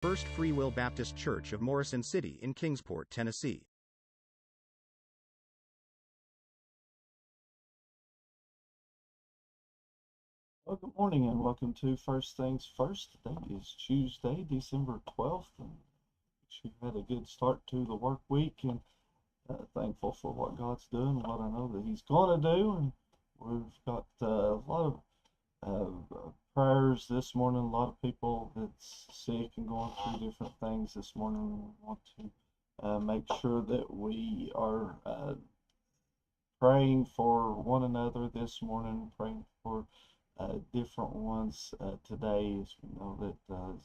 First Free Will Baptist Church of Morrison City in Kingsport, Tennessee. Well, good morning and welcome to First Things First. Today is Tuesday, December 12th, and we had a good start to the work week and thankful for what God's doing, what I know that He's going to do. And we've got a lot of prayers this morning, a lot of people that's sick and going through different things this morning. We want to make sure that we are praying for one another this morning, praying for different ones today, as we know that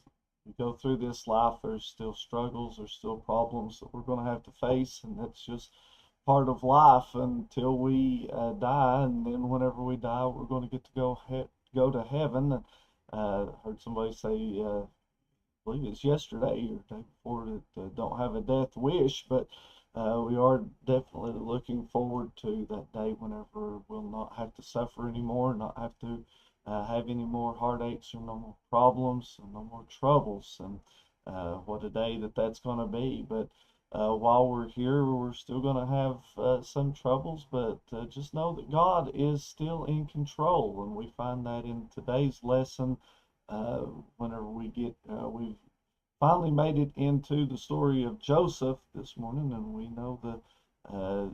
we go through this life, there's still struggles, there's still problems that we're going to have to face, and that's just part of life until we die. And then whenever we die, we're going to get to go to heaven. And heard somebody say, I believe it's yesterday or day before, that don't have a death wish, but we are definitely looking forward to that day whenever we'll not have to suffer anymore, not have to have any more heartaches or no more problems or no more troubles. And what a day that's going to be. But while we're here, we're still going to have some troubles, but just know that God is still in control. And we find that in today's lesson. Whenever we've finally made it into the story of Joseph this morning, and we know that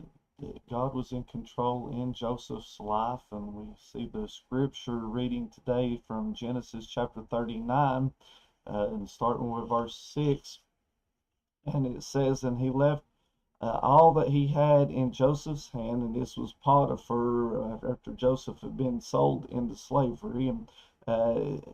God was in control in Joseph's life. And we see the scripture reading today from Genesis chapter 39, and starting with verse 6. And it says, "And he left all that he had in Joseph's hand," and this was Potiphar, after Joseph had been sold into slavery. And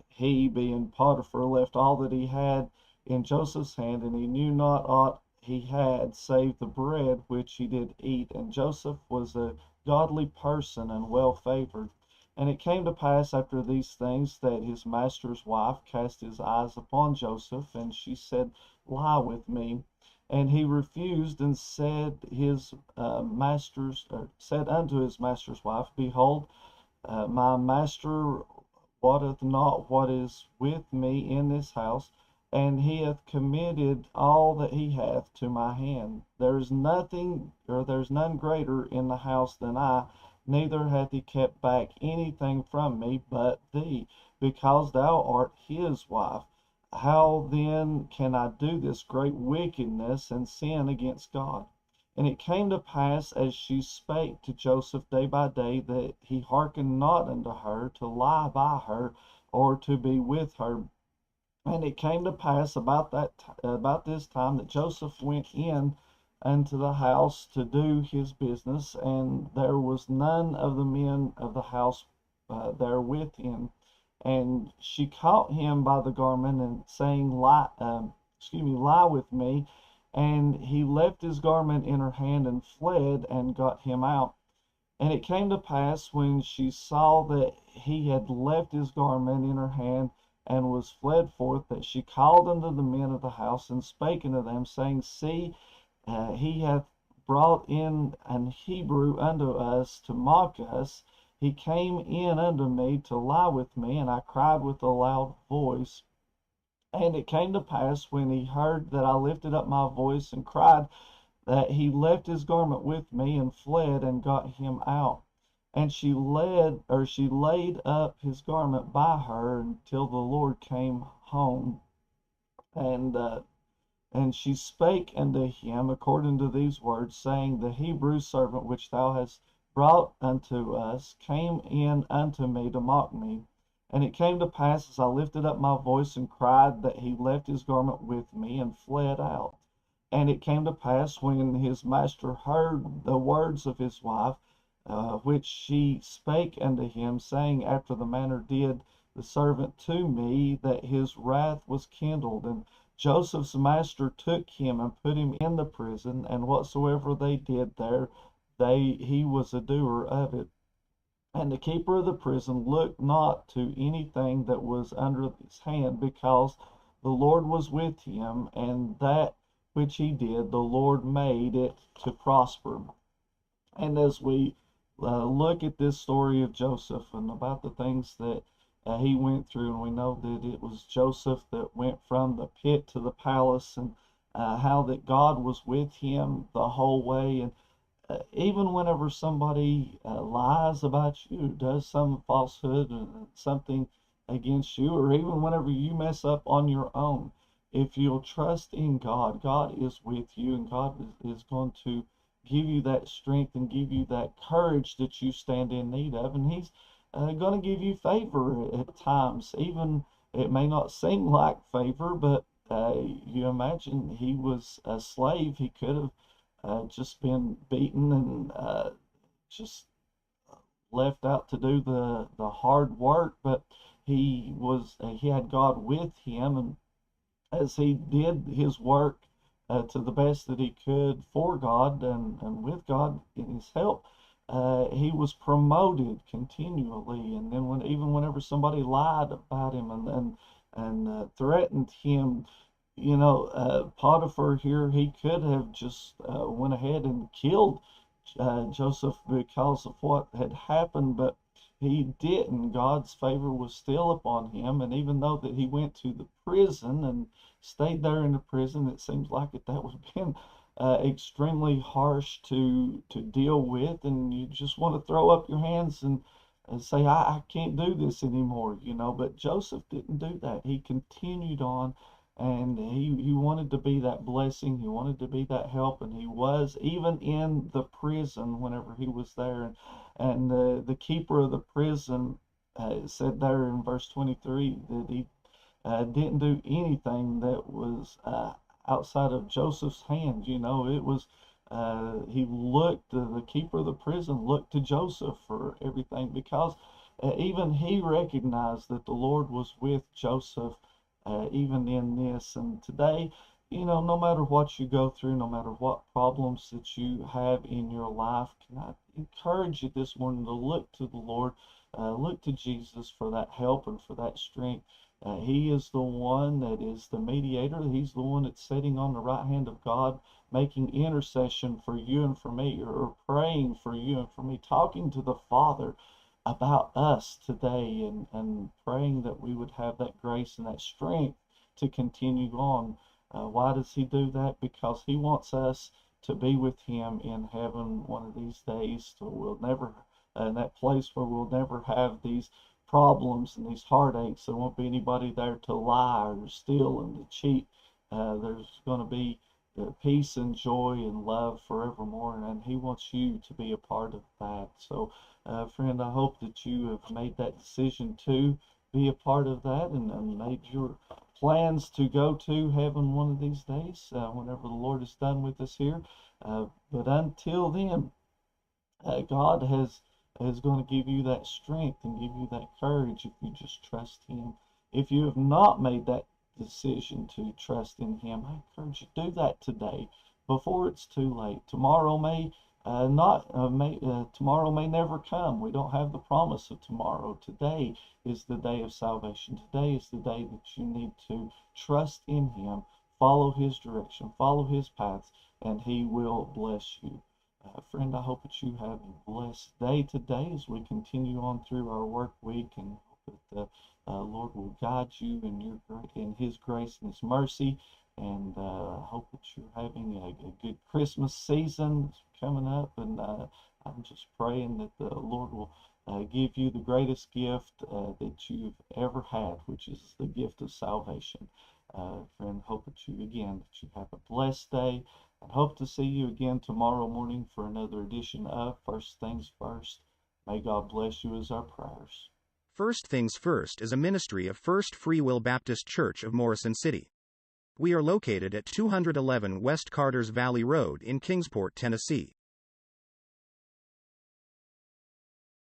he, being Potiphar, left all that he had in Joseph's hand, and he knew not aught he had save the bread which he did eat. And Joseph was a godly person and well favored. And it came to pass after these things that his master's wife cast his eyes upon Joseph, and she said, "Lie with me." And he refused, and said said unto his master's wife, "Behold, my master wotteth not what is with me in this house, and he hath committed all that he hath to my hand. There's none greater in the house than I, neither hath he kept back anything from me but thee, because thou art his wife. How then can I do this great wickedness and sin against God?" And it came to pass, as she spake to Joseph day by day, that he hearkened not unto her to lie by her, or to be with her. And it came to pass about this time that Joseph went in unto the house to do his business, and there was none of the men of the house there with him. And she caught him by the garment, and saying, lie with me. And he left his garment in her hand, and fled, and got him out. And it came to pass, when she saw that he had left his garment in her hand, and was fled forth, that she called unto the men of the house, and spake unto them, saying, See, he hath brought in an Hebrew unto us to mock us. He came in unto me to lie with me, and I cried with a loud voice. And it came to pass, when he heard that I lifted up my voice and cried, that he left his garment with me, and fled, and got him out. And she laid up his garment by her until the Lord came home. And she spake unto him according to these words, saying, The Hebrew servant which thou hast brought unto us came in unto me to mock me. And it came to pass, as I lifted up my voice and cried, that he left his garment with me, and fled out. And it came to pass, when his master heard the words of his wife, which she spake unto him, saying, After the manner did the servant to me, that his wrath was kindled. And Joseph's master took him, and put him in the prison, and whatsoever they did there, he was a doer of it. And the keeper of the prison looked not to anything that was under his hand, because the Lord was with him, and that which he did, the Lord made it to prosper. And as we look at this story of Joseph, and about the things that he went through, and we know that it was Joseph that went from the pit to the palace, and how that God was with him the whole way. And even whenever somebody lies about you, does some falsehood or something against you, or even whenever you mess up on your own, if you'll trust in God, God is with you, and God is going to give you that strength and give you that courage that you stand in need of. And He's going to give you favor at times. Even it may not seem like favor, but you imagine he was a slave. He could have just been beaten and just left out to do the hard work, but he had God with him, and as he did his work to the best that he could for God and with God in his help, he was promoted continually. And then even whenever somebody lied about him and threatened him, Potiphar here, he could have just went ahead and killed Joseph because of what had happened, but he didn't. God's favor was still upon him, and even though that he went to the prison and stayed there in the prison, it seems like that would have been extremely harsh to deal with, and you just want to throw up your hands and say, I can't do this anymore. But Joseph didn't do that. He continued on, and he wanted to be that blessing. He wanted to be that help, and he was even in the prison whenever he was there. And the keeper of the prison said there in verse 23 that he didn't do anything that was outside of Joseph's hand. It was the keeper of the prison looked to Joseph for everything, because even he recognized that the Lord was with Joseph even in this. And today, no matter what you go through, no matter what problems that you have in your life, can I encourage you this morning to look to the Lord, look to Jesus for that help and for that strength. He is the one that is the mediator. He's the one that's sitting on the right hand of God, making intercession for you and for me, or praying for you and for me, talking to the Father about us today, and praying that we would have that grace and that strength to continue on. Why does he do that? Because he wants us to be with him in heaven one of these days, so we'll never, in that place where we'll never have these problems and these heartaches. There won't be anybody there to lie or steal and to cheat. There's going to be peace and joy and love forevermore, and he wants you to be a part of that. So friend, I hope that you have made that decision to be a part of that, and made your plans to go to heaven one of these days, whenever the Lord is done with us here. But until then, God is going to give you that strength and give you that courage if you just trust Him. If you have not made that decision to trust in Him, I encourage you to do that today before it's too late. Tomorrow tomorrow may never come. We don't have the promise of tomorrow. Today is the day of salvation. Today is the day that you need to trust in Him, follow His direction, follow His paths, and He will bless you. Friend, I hope that you have a blessed day today as we continue on through our work week, and hope that the Lord will guide you in His grace and His mercy. And hope that you're having a good Christmas season coming up. And I'm just praying that the Lord will give you the greatest gift that you've ever had, which is the gift of salvation. Friend, hope that you have a blessed day, and hope to see you again tomorrow morning for another edition of First Things First. May God bless you as our prayers. First Things First is a ministry of First Free Will Baptist Church of Morrison City. We are located at 211 West Carters Valley Road in Kingsport, Tennessee.